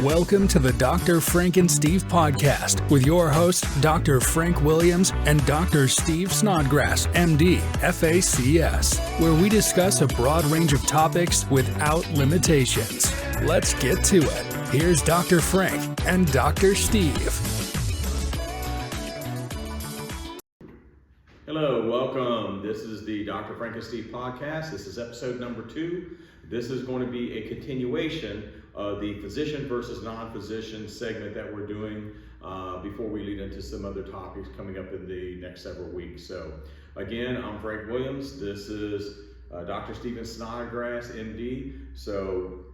Welcome to the Dr. Franken Steve Podcast with your hosts, Dr. Frank Williams and Dr. Steve Snodgrass, MD, FACS, where we discuss a broad range of topics without limitations. Let's get to it. Here's Dr. Frank and Dr. Steve. Hello, welcome. This is the Dr. Franken Steve Podcast. This is episode number 2. This is going to be a continuation of the physician versus non-physician segment that we're doing before we lead into some other topics coming up in the next several weeks. So again, I'm Frank Williams. This is Dr. Stephen Snodgrass, MD. So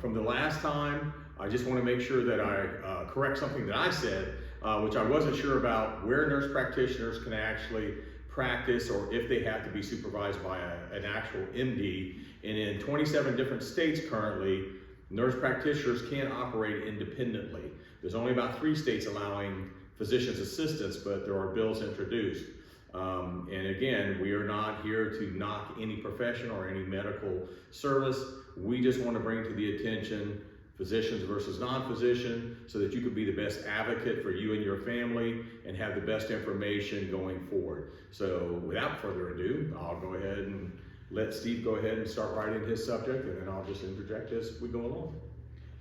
from the last time, I just want to make sure that I correct something that I said, which I wasn't sure about where nurse practitioners can actually practice or if they have to be supervised by an actual MD. And in 27 different states currently, nurse practitioners can't operate independently. There's only about 3 states allowing physician's assistants, but there are bills introduced. And again, we are not here to knock any profession or any medical service. We just want to bring to the attention physicians versus non-physician so that you could be the best advocate for you and your family and have the best information going forward. So without further ado, I'll go ahead and let Steve go ahead and start writing his subject, and then I'll just interject as we go along.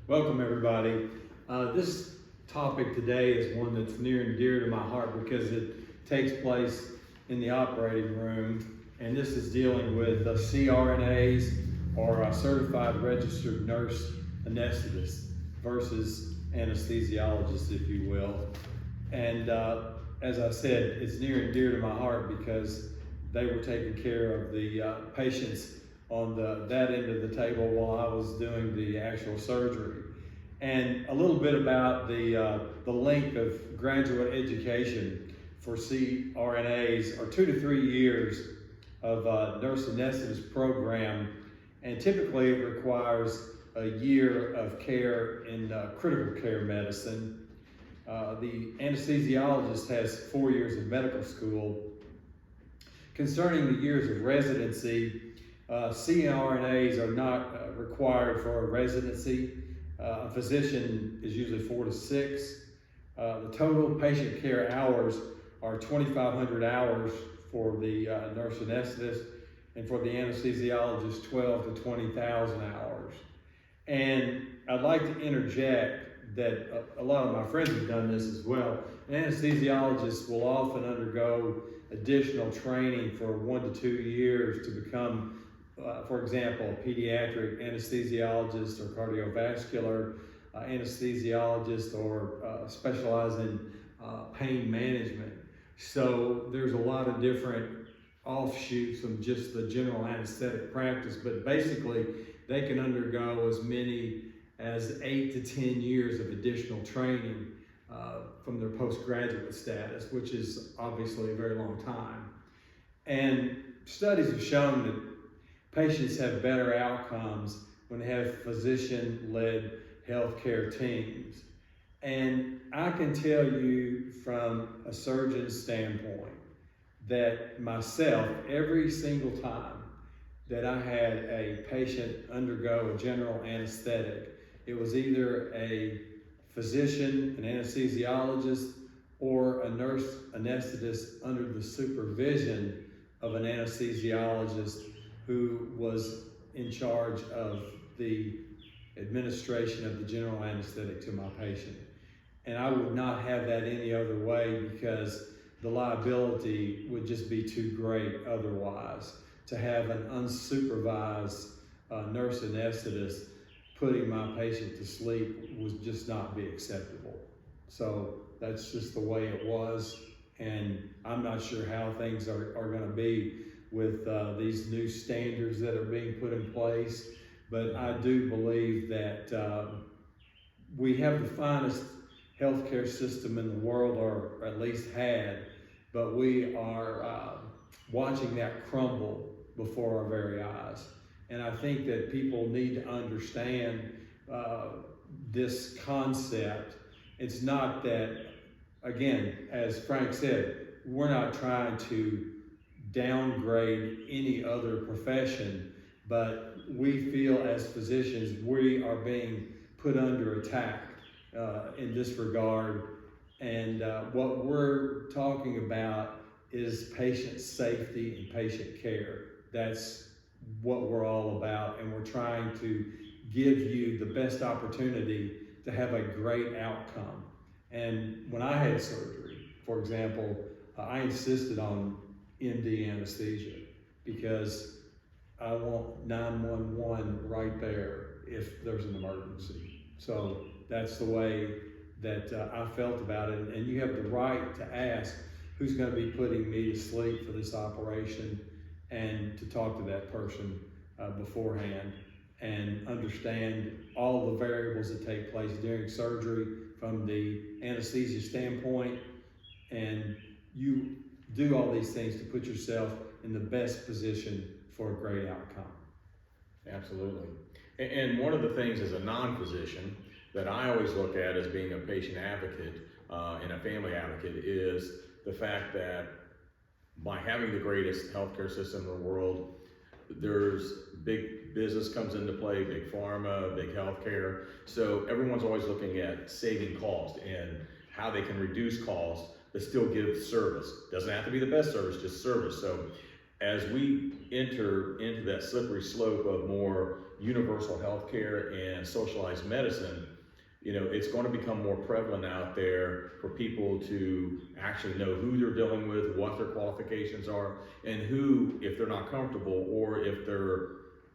Welcome, everybody. This topic today is one that's near and dear to my heart because it takes place in the operating room, and this is dealing with CRNAs, or Certified Registered Nurse Anesthetist, versus anesthesiologist, if you will. And as I said, it's near and dear to my heart because they were taking care of the patients on that end of the table while I was doing the actual surgery. And a little bit about the length of graduate education for CRNAs, or 2 to 3 years of nurse anesthetist program, and typically it requires a year of care in critical care medicine. The anesthesiologist has 4 years of medical school. Concerning the years of residency, CRNAs are not required for a residency. A physician is usually 4 to 6. The total patient care hours are 2,500 hours for the nurse anesthetist, and for the anesthesiologist, 12 to 20,000 hours. And I'd like to interject that a lot of my friends have done this as well. Anesthesiologists will often undergo additional training for 1 to 2 years to become, for example, a pediatric anesthesiologist or cardiovascular anesthesiologist, or specialize in pain management. So there's a lot of different offshoots from just the general anesthetic practice, but basically they can undergo as many as 8 to 10 years of additional training from their postgraduate status, which is obviously a very long time. And studies have shown that patients have better outcomes when they have physician-led healthcare teams. And I can tell you from a surgeon's standpoint that myself, every single time that I had a patient undergo a general anesthetic, it was either a physician, an anesthesiologist, or a nurse anesthetist under the supervision of an anesthesiologist who was in charge of the administration of the general anesthetic to my patient. And I would not have that any other way because the liability would just be too great otherwise. To have an unsupervised nurse anesthetist putting my patient to sleep would just not be acceptable. So that's just the way it was, and I'm not sure how things are going to be with these new standards that are being put in place, but I do believe that we have the finest healthcare system in the world, or at least had, but we are watching that crumble before our very eyes. And I think that people need to understand this concept. It's not that, again, as Frank said, we're not trying to downgrade any other profession, but we feel as physicians we are being put under attack in this regard. And what we're talking about is patient safety and patient care. That's what we're all about, and we're trying to give you the best opportunity to have a great outcome. And when I had surgery, for example, I insisted on MD anesthesia because I want 911 right there if there's an emergency. So that's the way that I felt about it. And you have the right to ask who's going to be putting me to sleep for this operation, and to talk to that person beforehand and understand all the variables that take place during surgery from the anesthesia standpoint. And you do all these things to put yourself in the best position for a great outcome. Absolutely. And one of the things as a non-physician that I always look at as being a patient advocate and a family advocate is the fact that by having the greatest healthcare system in the world, there's big business comes into play, big pharma, big healthcare. So everyone's always looking at saving cost and how they can reduce cost but still give service. Doesn't have to be the best service, just service. So as we enter into that slippery slope of more universal healthcare and socialized medicine, you know, it's going to become more prevalent out there for people to actually know who they're dealing with, what their qualifications are, and who, if they're not comfortable or if they're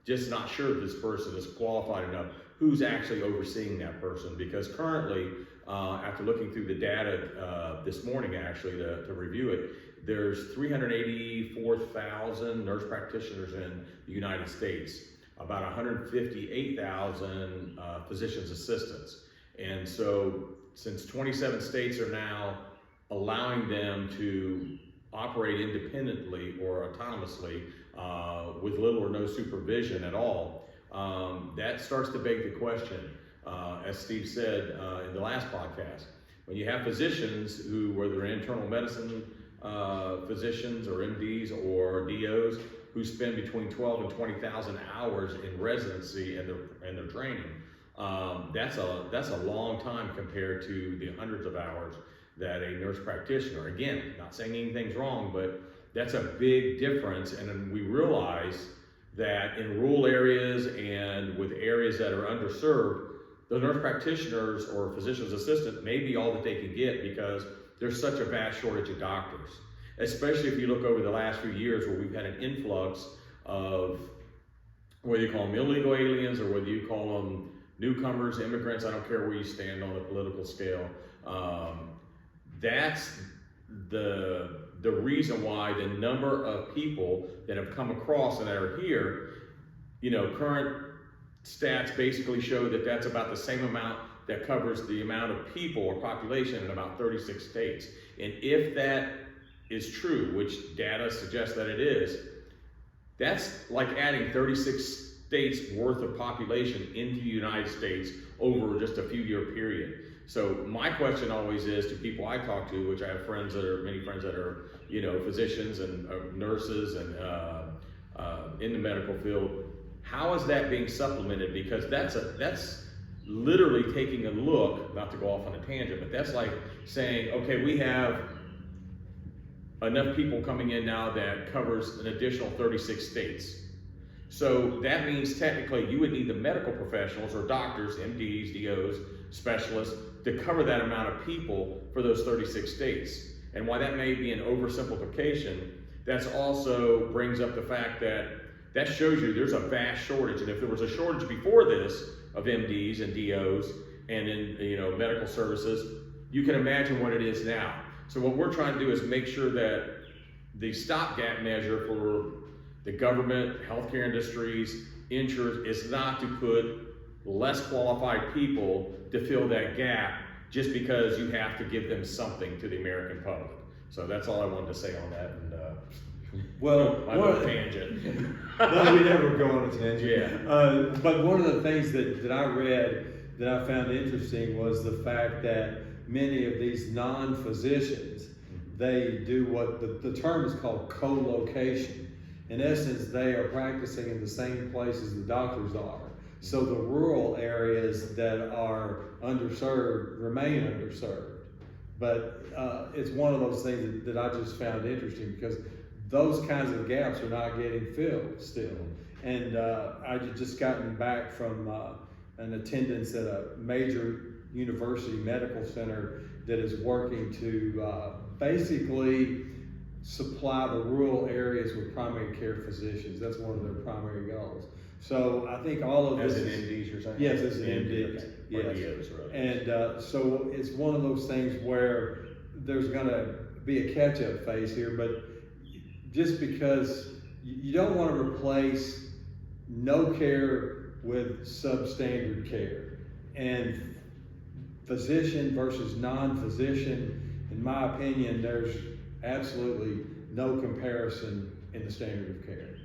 just not sure if this person is qualified enough, who's actually overseeing that person. Because currently, after looking through the data this morning actually to review it, there's 384,000 nurse practitioners in the United States, about 158,000 physician's assistants. And so since 27 states are now allowing them to operate independently or autonomously with little or no supervision at all, that starts to beg the question, as Steve said in the last podcast, when you have physicians who, whether they're internal medicine physicians or MDs or DOs, who spend between 12 and 20,000 hours in residency and their training, that's a long time compared to the hundreds of hours that a nurse practitioner, again, not saying anything's wrong, but that's a big difference. And then we realize that in rural areas and with areas that are underserved, the nurse practitioners or physician's assistant may be all that they can get because there's such a vast shortage of doctors. Especially if you look over the last few years where we've had an influx of, whether you call them illegal aliens or whether you call them newcomers, immigrants, I don't care where you stand on the political scale. That's the reason why the number of people that have come across and that are here, you know, current stats basically show that that's about the same amount that covers the amount of people or population in about 36 states. And if that is true, which data suggests that it is, that's like adding 36 states worth of population into the United States over just a few year period. So my question always is to people I talk to, which I have many friends that are, you know, physicians and nurses and in the medical field, how is that being supplemented? Because that's literally taking a look, not to go off on a tangent, but that's like saying, okay, we have enough people coming in now that covers an additional 36 states. So that means technically you would need the medical professionals or doctors, MDs, DOs, specialists to cover that amount of people for those 36 states. And while that may be an oversimplification, that's also brings up the fact that shows you there's a vast shortage. And if there was a shortage before this of MDs and DOs and in, you know, medical services, you can imagine what it is now. So what we're trying to do is make sure that the stopgap measure for the government, healthcare industries, insurers is not to put less qualified people to fill that gap just because you have to give them something to the American public. So that's all I wanted to say on that. And well, my little tangent. No, we never go on a tangent. Yeah. But one of the things that I read that I found interesting was the fact that many of these non-physicians, they do what the term is called co-location. In essence, they are practicing in the same places the doctors are. So the rural areas that are underserved remain underserved. But it's one of those things that I just found interesting, because those kinds of gaps are not getting filled still. And I had just gotten back from an attendance at a major university medical center that is working to basically supply the rural areas with primary care physicians. That's one of their primary goals. So I think all of As this an is, MDs, you're saying? yes, as an MDs, Okay. yes. Or DOs, right. And so it's one of those things where there's going to be a catch-up phase here, but just because you don't want to replace no care with substandard care. And physician versus non-physician, in my opinion, there's absolutely no comparison in the standard of care.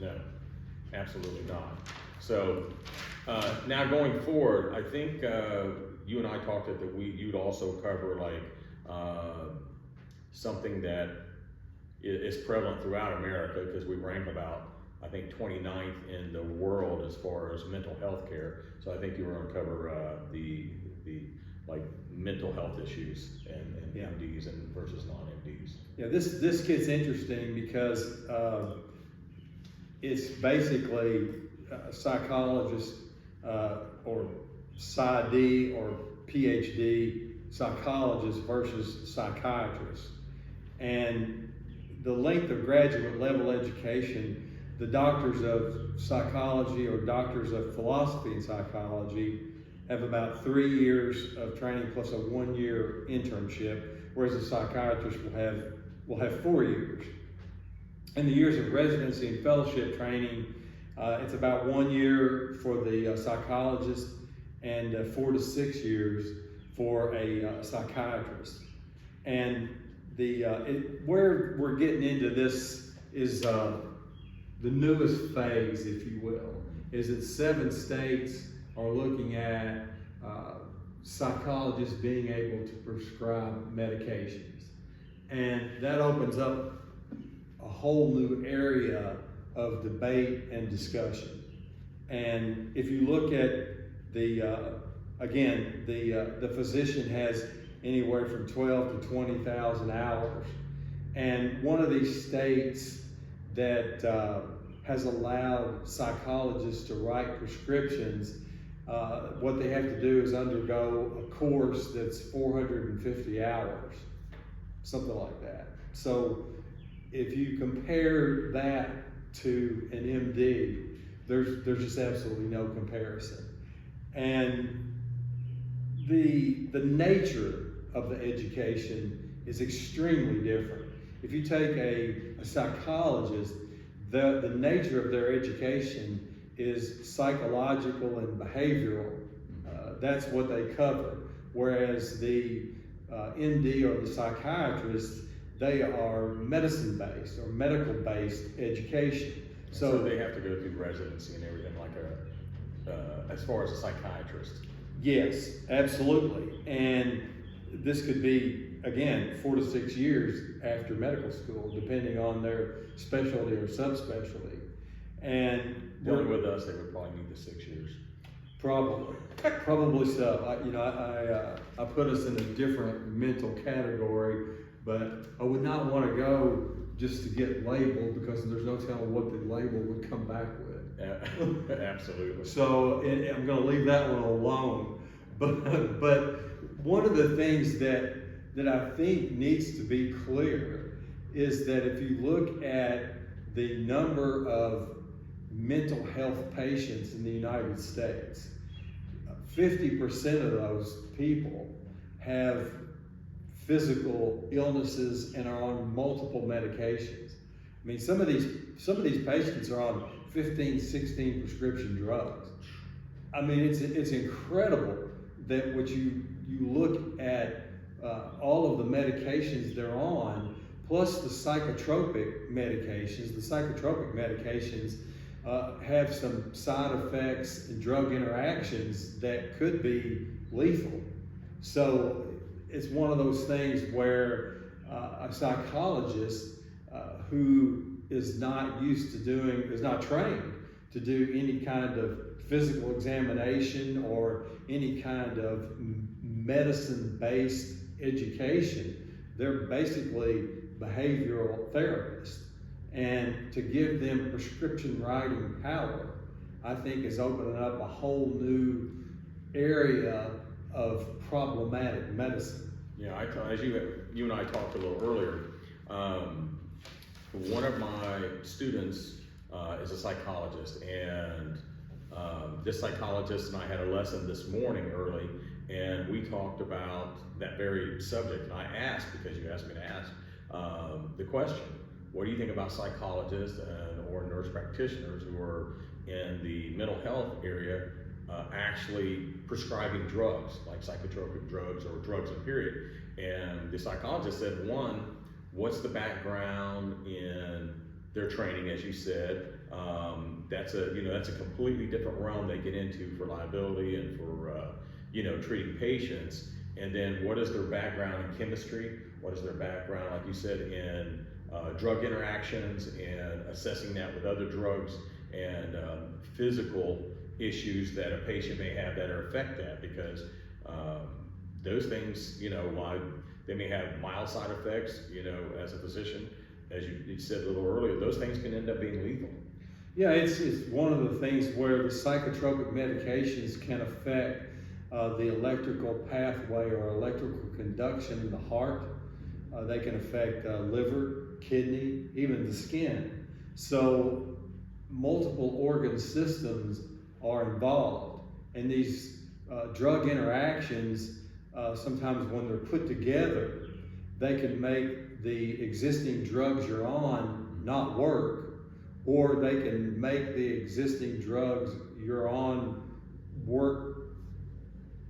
No, absolutely not. So now going forward, I think you and I talked that you'd also cover like something that is prevalent throughout America, because we rank about, I think, 29th in the world as far as mental health care. So I think you were going to cover the like mental health issues and MDs and versus non-MDs. Yeah, this gets interesting because it's basically a psychologist or PsyD or PhD psychologist versus psychiatrist. And the length of graduate level education, the doctors of psychology or doctors of philosophy and psychology have about 3 years of training plus a 1-year internship, whereas a psychiatrist will have 4 years. And the years of residency and fellowship training, it's about 1 year for the psychologist and 4 to 6 years for a psychiatrist. And where we're getting into this is the newest phase, if you will, is that 7 states are looking at psychologists being able to prescribe medications. And that opens up a whole new area of debate and discussion. And if you look at the physician has anywhere from 12 to 20,000 hours. And one of these states that has allowed psychologists to write prescriptions, what they have to do is undergo a course that's 450 hours, something like that. So if you compare that to an MD, there's just absolutely no comparison. And the nature of the education is extremely different. If you take a psychologist, the nature of their education is psychological and behavioral. That's what they cover. Whereas the MD or the psychiatrist, they are medicine-based or medical-based education. So they have to go through residency and everything like as far as a psychiatrist. Yes, absolutely. And this could be, again, 4 to 6 years after medical school, depending on their specialty or subspecialty. And Dealing with us, they would probably need the 6 years. Probably so. I put us in a different mental category, but I would not want to go just to get labeled, because there's no telling what the label would come back with. Absolutely. So I'm going to leave that one alone. But one of the things that I think needs to be clear is that if you look at the number of mental health patients in the United States, 50% of those people have physical illnesses and are on multiple medications. I mean, some of these patients are on 15, 16 prescription drugs. I mean, it's incredible that what you look at all of the medications they're on, plus the psychotropic medications. The psychotropic medications have some side effects and drug interactions that could be lethal. So it's one of those things where a psychologist who is not trained to do any kind of physical examination or any kind of medicine-based education. They're basically behavioral therapists. And to give them prescription writing power, I think is opening up a whole new area of problematic medicine. Yeah, as you and I talked a little earlier, one of my students is a psychologist, and this psychologist and I had a lesson this morning early, and we talked about that very subject. And I asked, because you asked me to ask, the question, what do you think about psychologists or nurse practitioners who are in the mental health area actually prescribing drugs, like psychotropic drugs or drugs in period? And the psychologist said, one, what's the background in their training, as you said? That's a completely different realm they get into for liability and for treating patients. And then what is their background in chemistry? What is their background, like you said, in drug interactions and assessing that with other drugs and physical issues that a patient may have that affect that? Because those things, while they may have mild side effects, as a physician, as you said a little earlier, those things can end up being lethal. Yeah, it's one of the things where the psychotropic medications can affect the electrical pathway or electrical conduction in the heart. They can affect liver, kidney, even the skin. So multiple organ systems are involved. And these drug interactions, sometimes when they're put together, they can make the existing drugs you're on not work, or they can make the existing drugs you're on work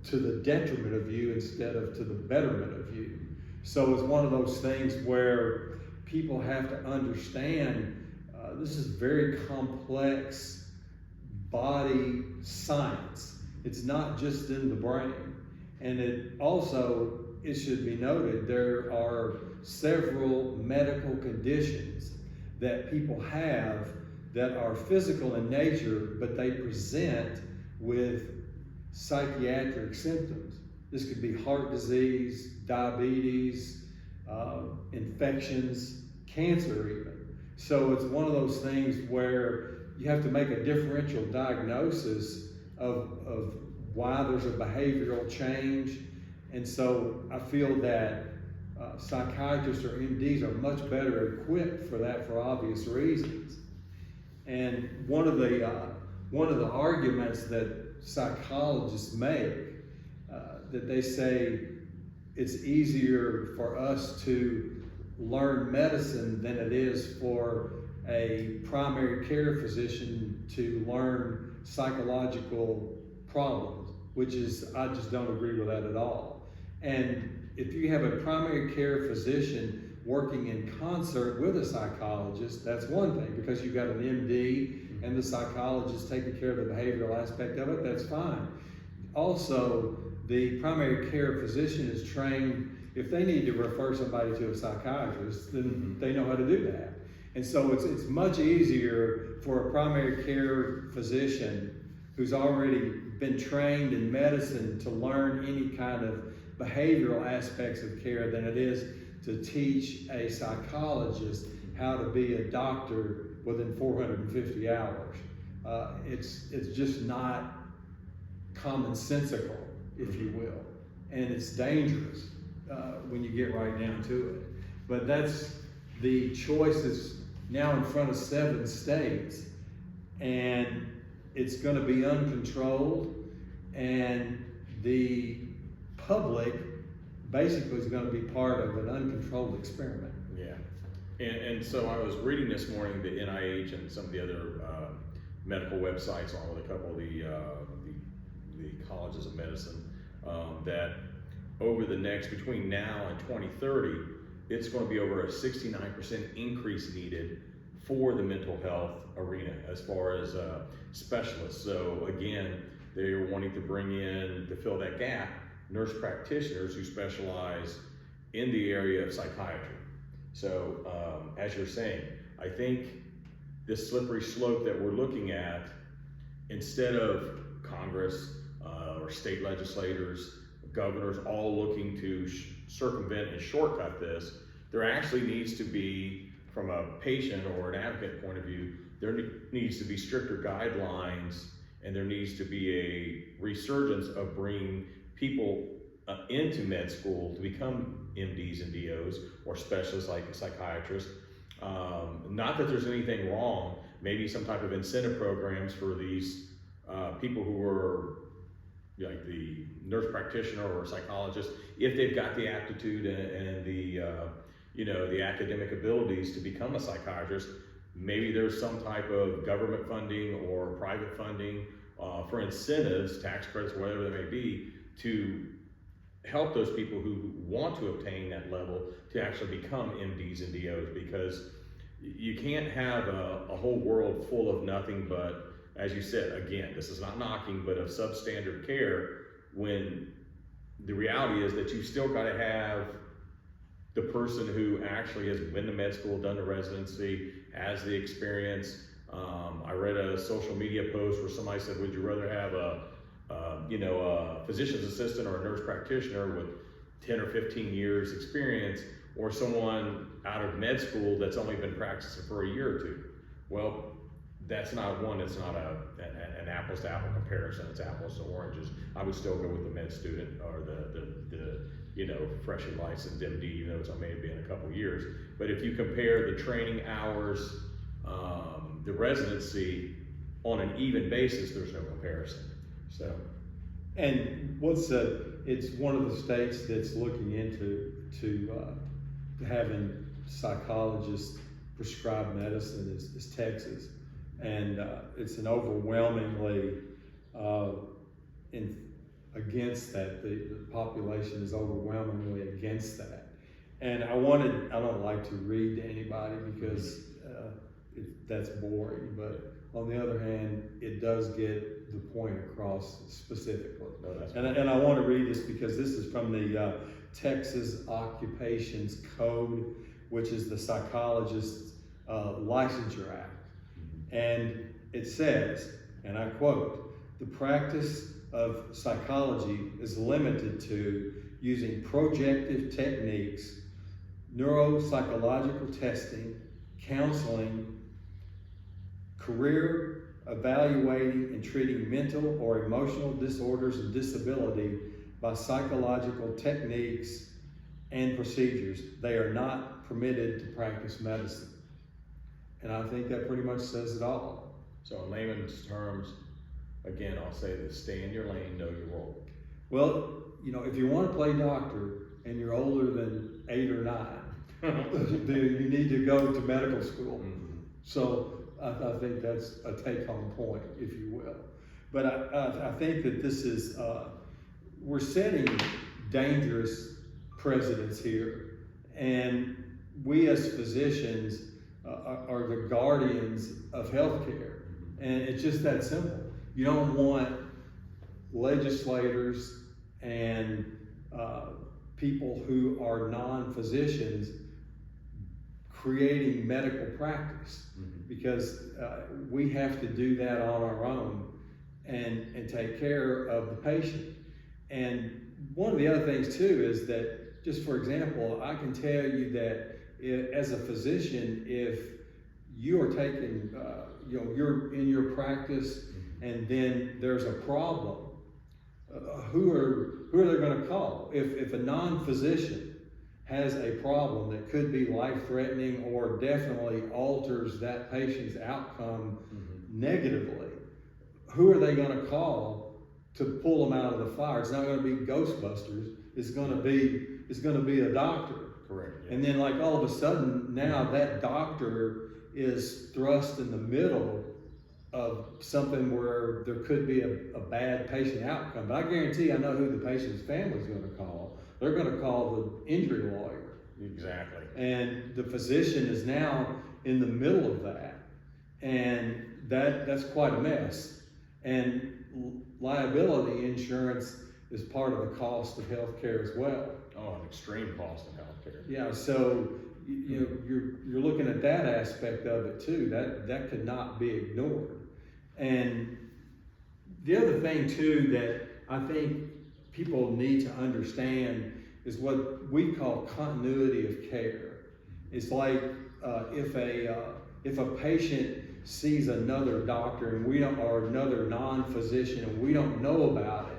to the detriment of you instead of to the betterment of you. So it's one of those things where people have to understand this is very complex body science. It's not just in the brain. And it should be noted, there are several medical conditions that people have that are physical in nature, but they present with psychiatric symptoms. This could be heart disease, diabetes, infections, cancer even. So it's one of those things where you have to make a differential diagnosis of why there's a behavioral change. And so I feel that psychiatrists or MDs are much better equipped for that for obvious reasons. And one of the arguments that psychologists make, that they say it's easier for us to learn medicine than it is for a primary care physician to learn psychological problems, I just don't agree with that at all. And if you have a primary care physician working in concert with a psychologist, that's one thing, because you've got an MD and the psychologist taking care of the behavioral aspect of it, that's fine. Also, the primary care physician is trained, if they need to refer somebody to a psychiatrist, then they know how to do that. And so it's much easier for a primary care physician who's already been trained in medicine to learn any kind of behavioral aspects of care than it is to teach a psychologist how to be a doctor within 450 hours. It's just not commonsensical, if you will, and it's dangerous when you get right down to it. But that's the choices now in front of 7 states, and it's going to be uncontrolled, and the public basically is going to be part of an uncontrolled experiment. Yeah, and so I was reading this morning the NIH and some of the other medical websites, along with a couple of the colleges of medicine, that over the next, between now and 2030, it's going to be over a 69% increase needed for the mental health arena as far as specialists. So again, they're wanting to bring in, to fill that gap, nurse practitioners who specialize in the area of psychiatry. So as you're saying, I think this slippery slope that we're looking at instead of Congress or state legislators, governors all looking to circumvent and shortcut this, there actually needs to be, from a patient or an advocate point of view, there needs to be stricter guidelines, and there needs to be a resurgence of bringing people into med school to become MDs and DOs or specialists like psychiatrists. Not that there's anything wrong, maybe some type of incentive programs for these people who are like the nurse practitioner or psychologist, if they've got the aptitude and the the academic abilities to become a psychiatrist. Maybe there's some type of government funding or private funding for incentives, tax credits, whatever they may be, to help those people who want to obtain that level to actually become MDs and DOs, because you can't have a whole world full of nothing but, as you said, again, this is not knocking, but of substandard care, when the reality is that you've still got to have the person who actually has been to med school, done the residency, has the experience. I read a social media post where somebody said, would you rather have a physician's assistant or a nurse practitioner with 10 or 15 years experience, or someone out of med school that's only been practicing for a year or two? Well, that's not it's not an apples to apple comparison, it's apples to oranges. I would still go with the med student or the freshly licensed MD, even though it's only been a couple years. But if you compare the training hours, the residency on an even basis, there's no comparison. So, and it's one of the states that's looking into having psychologists prescribe medicine is Texas, and it's an overwhelmingly against that. The population is overwhelmingly against that. And I don't like to read to anybody because that's boring, but on the other hand, it does get the point across specifically. No, and I want to read this because this is from the Texas Occupations Code, which is the Psychologist's Licensure Act. And it says, and I quote, "The practice of psychology is limited to using projective techniques, neuropsychological testing, counseling, career evaluating and treating mental or emotional disorders and disability by psychological techniques and procedures. They are not permitted to practice medicine." And I think that pretty much says it all. So in layman's terms, again, I'll say this: stay in your lane, know your role. Well, if you want to play doctor and you're older than 8 or 9, you need to go to medical school. Mm-hmm. So I think that's a take-home point, if you will. But I think that this is, we're setting dangerous precedents here. And we as physicians are the guardians of healthcare. And it's just that simple. You don't want legislators and people who are non-physicians creating medical practice, because we have to do that on our own and take care of the patient. And one of the other things too is that, just for example, I can tell you that as a physician, if you are taking, you're in your practice and then there's a problem, who are they going to call? If a non-physician has a problem that could be life-threatening or definitely alters that patient's outcome negatively, who are they going to call to pull them out of the fire? It's not going to be Ghostbusters. It's going to be a doctor. Correct. Yeah. And then, like, all of a sudden, now that doctor is thrust in the middle of something where there could be a bad patient outcome. But I guarantee I know who the patient's family is going to call. They're going to call the injury lawyer. Exactly. And the physician is now in the middle of that. And that's quite a mess. And liability insurance is part of the cost of healthcare as well. Oh, an extreme cost of healthcare. Yeah, so you're looking at that aspect of it too. That could not be ignored. And The other thing too that I think people need to understand is what we call continuity of care. It's like if a patient sees another doctor and or another non-physician and we don't know about it,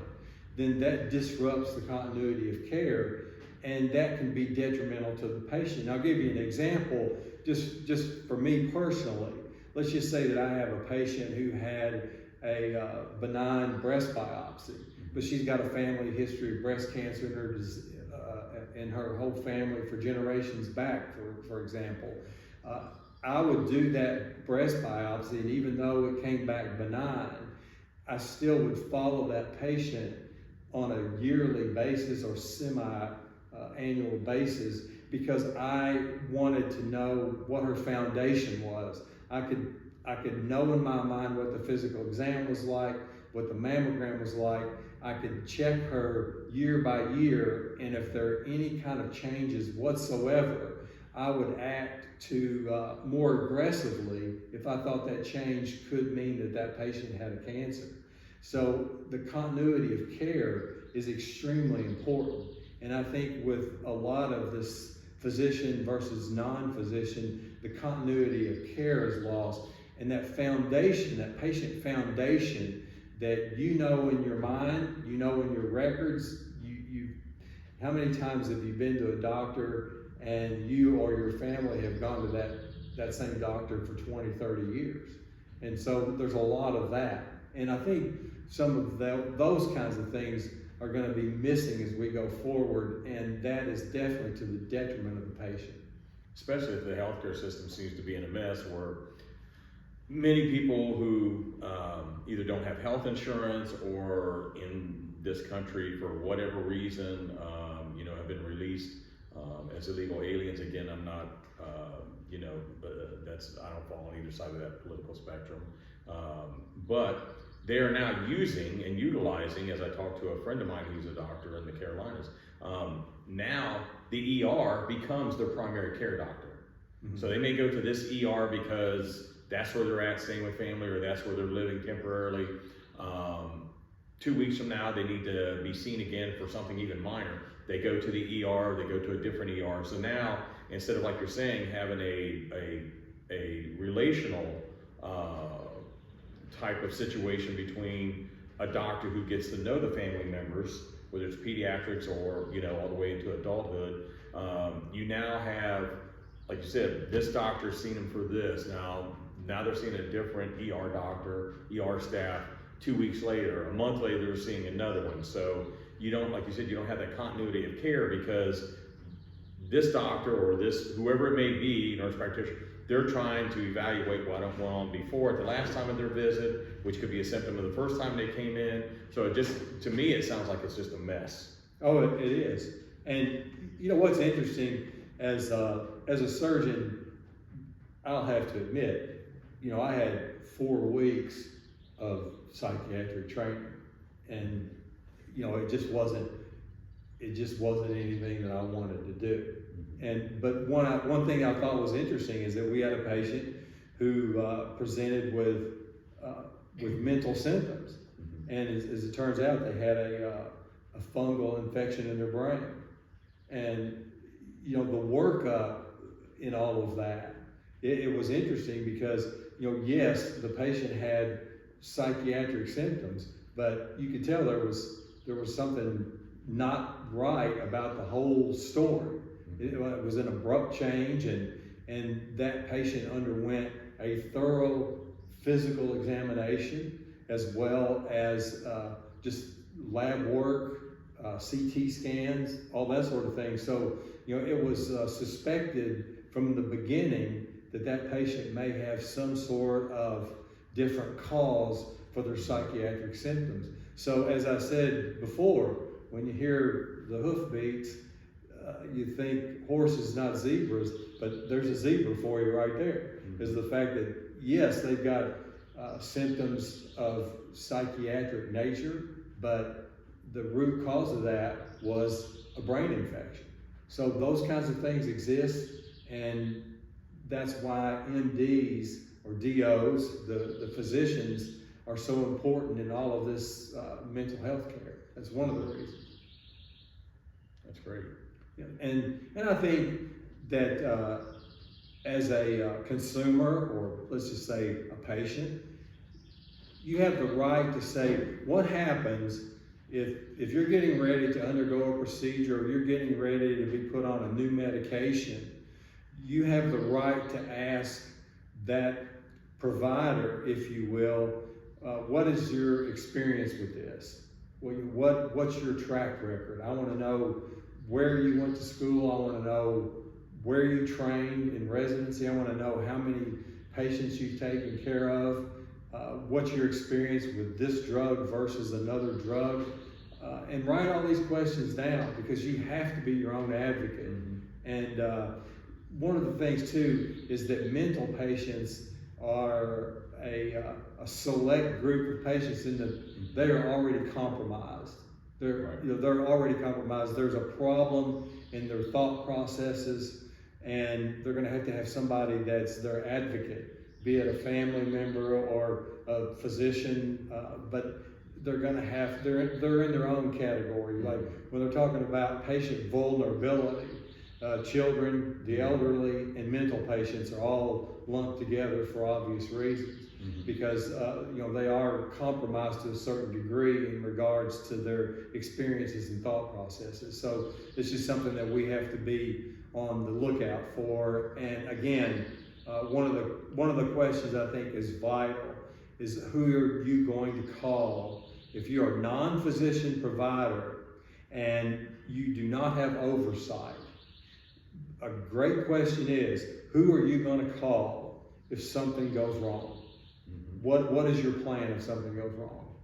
then that disrupts the continuity of care, and that can be detrimental to the patient. I'll give you an example, just for me personally. Let's just say that I have a patient who had a benign breast biopsy, but she's got a family history of breast cancer in her whole family for generations back, for example. I would do that breast biopsy, and even though it came back benign, I still would follow that patient on a yearly basis or semi-annual basis, because I wanted to know what her foundation was. I could know in my mind what the physical exam was like, what the mammogram was like. I could check her year by year, and if there are any kind of changes whatsoever, I would act to more aggressively if I thought that change could mean that that patient had a cancer. So the continuity of care is extremely important. And I think with a lot of this physician versus non-physician, the continuity of care is lost. And that foundation, that patient foundation that you know in your mind, you know in your records, how many times have you been to a doctor and you or your family have gone to that same doctor for 20, 30 years? And so there's a lot of that. And I think some of those kinds of things are going to be missing as we go forward, and that is definitely to the detriment of the patient. Especially if the healthcare system seems to be in a mess where many people who either don't have health insurance or in this country for whatever reason, have been released as illegal aliens. Again, I'm not, I don't fall on either side of that political spectrum. But they are now using and utilizing, as I talked to a friend of mine who's a doctor in the Carolinas, now the ER becomes their primary care doctor. Mm-hmm. So they may go to this ER because that's where they're at, staying with family, or that's where they're living temporarily. 2 weeks from now, they need to be seen again for something even minor. They go to the ER, they go to a different ER. So now, instead of, like you're saying, having a relational type of situation between a doctor who gets to know the family members, whether it's pediatrics or all the way into adulthood, you now have, like you said, this doctor's seen him for this. Now they're seeing a different ER doctor, ER staff. 2 weeks later, a month later, they're seeing another one. So you don't, like you said, you don't have that continuity of care, because this doctor or this, whoever it may be, nurse practitioner, they're trying to evaluate what went on before at the last time of their visit, which could be a symptom of the first time they came in. So it just, to me, it sounds like it's just a mess. Oh, it is. And what's interesting, as a surgeon, I'll have to admit, I had 4 weeks of psychiatric training, and it just wasn't anything that I wanted to do. But one thing I thought was interesting is that we had a patient who presented with mental symptoms, and as it turns out, they had a fungal infection in their brain. And the workup in all of that, it was interesting because yes, the patient had psychiatric symptoms, but you could tell there was something not right about the whole story. It was an abrupt change, and that patient underwent a thorough physical examination, as well as just lab work, CT scans, all that sort of thing. So it was suspected from the beginning that patient may have some sort of different cause for their psychiatric symptoms. So as I said before, when you hear the hoofbeats, you think horses, not zebras, but there's a zebra for you right there. Is the fact that, yes, they've got symptoms of psychiatric nature, but the root cause of that was a brain infection. So those kinds of things exist, and that's why MDs or DOs, the physicians, are so important in all of this mental health care. That's one of the reasons. That's great. Yeah. And I think that as a consumer, or let's just say a patient, you have the right to say what happens if you're getting ready to undergo a procedure, or you're getting ready to be put on a new medication. You have the right to ask that provider, if you will, what is your experience with this? What's your track record? I want to know where you went to school. I want to know where you trained in residency. I want to know how many patients you've taken care of. What's your experience with this drug versus another drug? And write all these questions down, because you have to be your own advocate. And one of the things too is that mental patients are a select group of patients in that they are already compromised. They're already compromised. There's a problem in their thought processes, and they're going to have somebody that's their advocate, be it a family member or a physician, but they're going to have, they're in their own category. Like when they're talking about patient vulnerability, children, the elderly, and mental patients are all lumped together for obvious reasons, because they are compromised to a certain degree in regards to their experiences and thought processes. So it's just something that we have to be on the lookout for. And again, one of the questions I think is vital is, who are you going to call if you're a non-physician provider and you do not have oversight? A great question is, who are you going to call if something goes wrong? What is your plan if something goes wrong?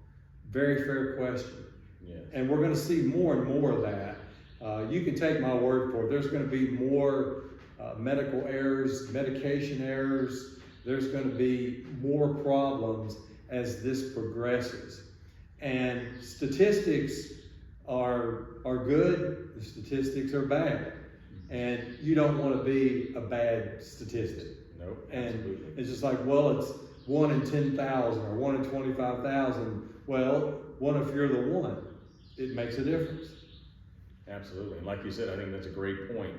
Very fair question. Yes. And we're going to see more and more of that. You can take my word for it. There's going to be more medical errors, medication errors. There's going to be more problems as this progresses. And statistics are good, the statistics are bad. And you don't want to be a bad statistic. Nope, and absolutely. It's just like, well, it's 1 in 10,000 or 1 in 25,000. Well, what if you're the one? It makes a difference. Absolutely. And like you said, I think that's a great point.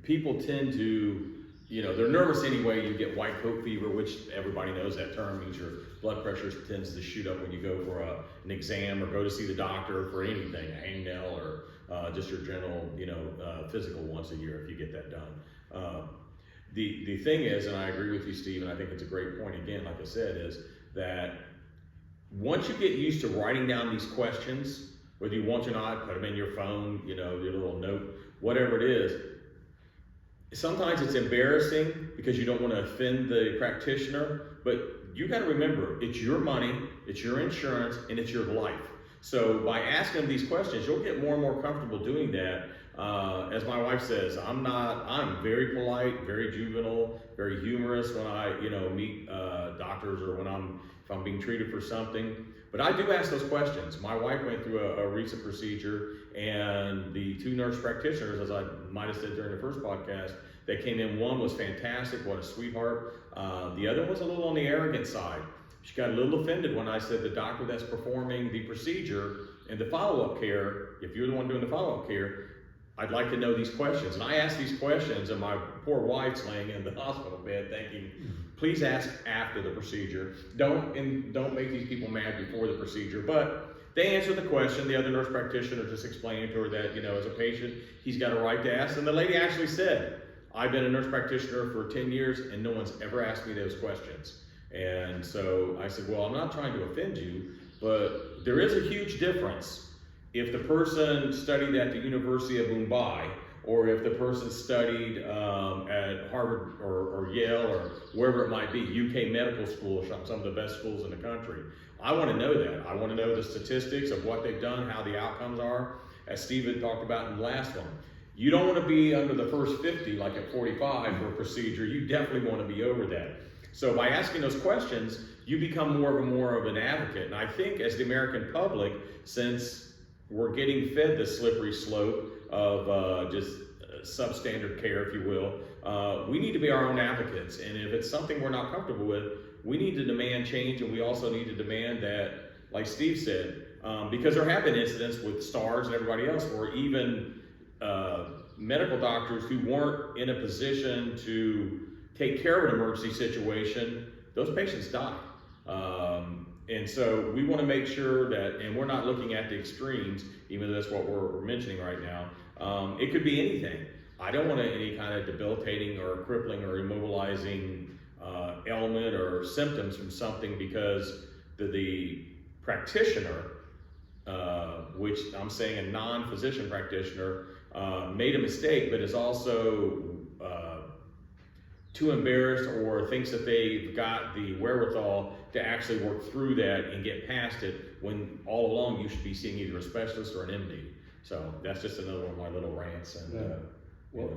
People tend to, they're nervous anyway. You get white coat fever, which everybody knows that term means your blood pressure tends to shoot up when you go for an exam or go to see the doctor for anything, a hangnail, or just your general, physical once a year if you get that done. The thing is, and I agree with you, Steve, and I think it's a great point again, like I said, is that once you get used to writing down these questions, whether you want to or not, put them in your phone, your little note, whatever it is, sometimes it's embarrassing because you don't want to offend the practitioner, but you got to remember, it's your money, it's your insurance, and it's your life. So by asking them these questions, you'll get more and more comfortable doing that. As my wife says, I'm very polite, very juvenile, very humorous when I, meet doctors, or if I'm being treated for something. But I do ask those questions. My wife went through a recent procedure, and the 2 nurse practitioners, as I might have said during the first podcast, that came in, one was fantastic, what a sweetheart. The other was a little on the arrogant side. She got a little offended when I said the doctor that's performing the procedure and the follow-up care, if you're the one doing the follow-up care, I'd like to know these questions. And I asked these questions, and my poor wife's laying in the hospital bed thinking, please ask after the procedure. Don't make these people mad before the procedure. But they answered the question. The other nurse practitioner just explained to her that, as a patient, he's got a right to ask. And the lady actually said, I've been a nurse practitioner for 10 years, and no one's ever asked me those questions. And so I said, well, I'm not trying to offend you, but there is a huge difference if the person studied at the University of Mumbai, or if the person studied at Harvard or Yale or wherever it might be, UK medical school, some of the best schools in the country. I want to know that. I want to know the statistics of what they've done, how the outcomes are, as Steve had talked about in the last one. You don't want to be under the first 50, like at 45 for a procedure. You definitely want to be over that. So by asking those questions, you become more of an advocate. And I think as the American public, since we're getting fed the slippery slope of just substandard care, if you will, we need to be our own advocates. And if it's something we're not comfortable with, we need to demand change, and we also need to demand that, like Steve said, because there have been incidents with stars and everybody else where even medical doctors who weren't in a position to take care of an emergency situation, those patients die. And so we want to make sure that, and we're not looking at the extremes, even though that's what we're mentioning right now. It could be anything. I don't want any kind of debilitating or crippling or immobilizing ailment or symptoms from something because the practitioner, which I'm saying a non-physician practitioner, made a mistake, but is also too embarrassed or thinks that they've got the wherewithal to actually work through that and get past it, when all along you should be seeing either a specialist or an MD. So that's just another one of my little rants. And well,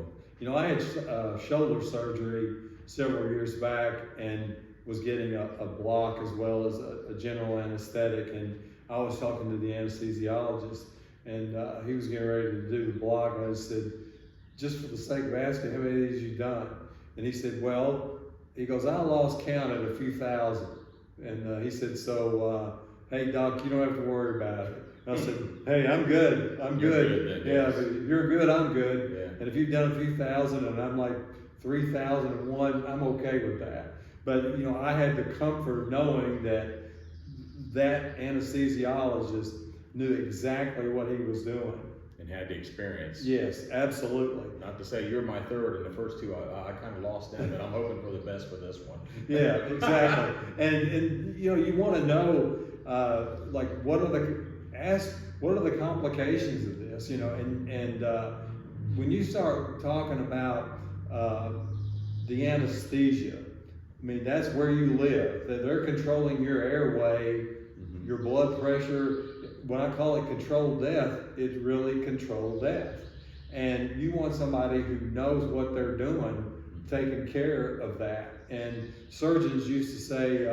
I had shoulder surgery several years back and was getting a block as well as a general anesthetic, and I was talking to the anesthesiologist, and he was getting ready to do the block, and I said, just for the sake of asking, how many of these you've done? And he said, well, he goes, I lost count at a few thousand. And he said, so, hey, doc, you don't have to worry about it. And I said, hey, I'm good. I'm good. Yeah, if you're good, I'm good. Yeah. And if you've done a few thousand and I'm like 3,001, I'm okay with that. But, I had the comfort of knowing that anesthesiologist knew exactly what he was doing. And had the experience. Yes, absolutely. Not to say you're my third, and the first two I kind of lost them, but I'm hoping for the best for this one. Yeah, exactly. and you want to know like what are the complications of this, and when you start talking about the anesthesia, I mean, that's where you live. They're controlling your airway, your blood pressure. When I call it controlled death, it's really controlled death. And you want somebody who knows what they're doing, taking care of that. And surgeons used to say,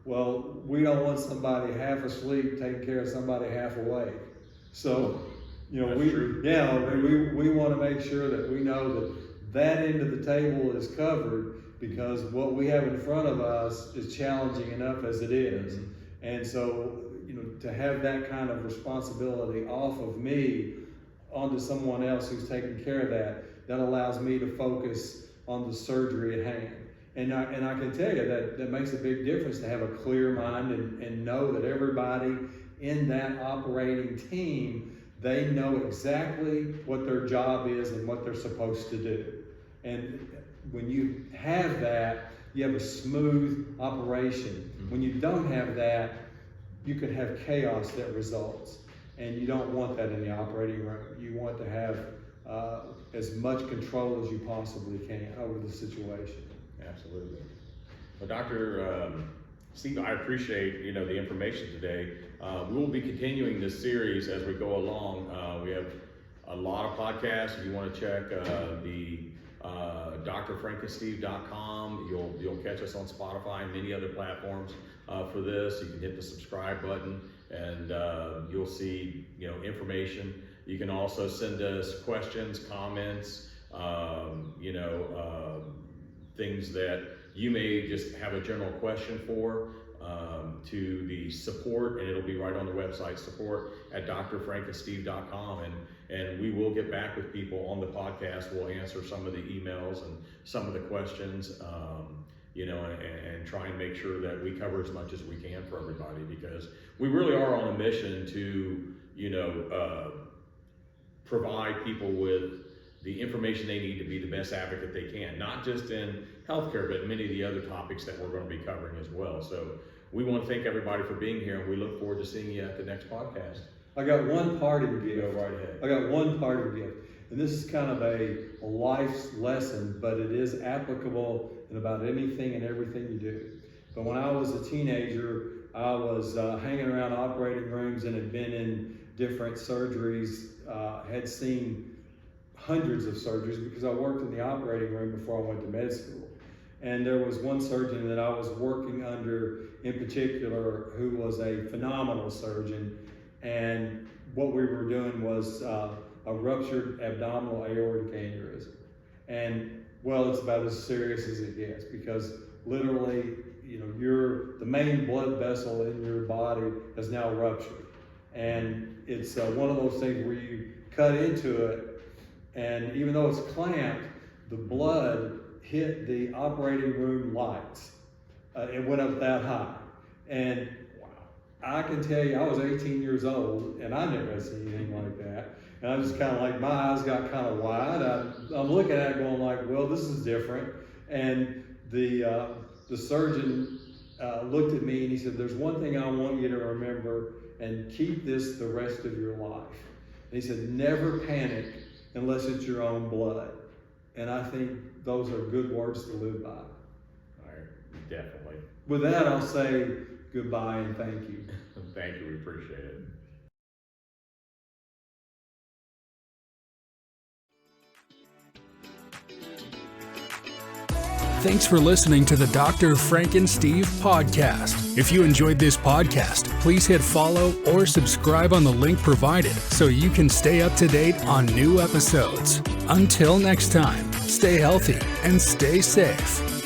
well, we don't want somebody half asleep taking care of somebody half awake. So, we want to make sure that we know that end of the table is covered, because what we have in front of us is challenging enough as it is. And so, to have that kind of responsibility off of me onto someone else who's taking care of that allows me to focus on the surgery at hand. And I can tell you that makes a big difference to have a clear mind and know that everybody in that operating team, they know exactly what their job is and what they're supposed to do. And when you have that, you have a smooth operation. When you don't have that, you could have chaos that results, and you don't want that in the operating room. You want to have as much control as you possibly can over the situation. Absolutely. Well, Dr. Steve, I appreciate the information today. We will be continuing this series as we go along. We have a lot of podcasts. If you want to check the drfrankensteve.com, you'll catch us on Spotify and many other platforms. For this, you can hit the subscribe button, and you'll see information. You can also send us questions, comments, things that you may just have a general question for, to the support, and it'll be right on the website, support@drfrankensteve.com, and we will get back with people on the podcast. We'll answer some of the emails and some of the questions, and try and make sure that we cover as much as we can for everybody, because we really are on a mission to, provide people with the information they need to be the best advocate they can, not just in healthcare, but many of the other topics that we're going to be covering as well. So we want to thank everybody for being here, and we look forward to seeing you at the next podcast. I got one parting gift. Go right ahead. I got one parting gift. And this is kind of a life's lesson, but it is applicable in about anything and everything you do. But when I was a teenager, I was hanging around operating rooms and had been in different surgeries, had seen hundreds of surgeries because I worked in the operating room before I went to med school. And there was one surgeon that I was working under in particular who was a phenomenal surgeon. And what we were doing was a ruptured abdominal aortic aneurysm. And well, it's about as serious as it gets, because literally the main blood vessel in your body has now ruptured. And it's one of those things where you cut into it, and even though it's clamped, the blood hit the operating room lights. It went up that high. And I can tell you, I was 18 years old, and I never had seen anything like that. And I just kind of like, my eyes got kind of wide. I'm looking at it going like, well, this is different. And the surgeon looked at me and he said, there's one thing I want you to remember and keep this the rest of your life. And he said, never panic unless it's your own blood. And I think those are good words to live by. All right, definitely. With that, I'll say goodbye and thank you. Thank you, we appreciate it. Thanks for listening to the Dr. Franken Steve Podcast. If you enjoyed this podcast, please hit follow or subscribe on the link provided so you can stay up to date on new episodes. Until next time, stay healthy and stay safe.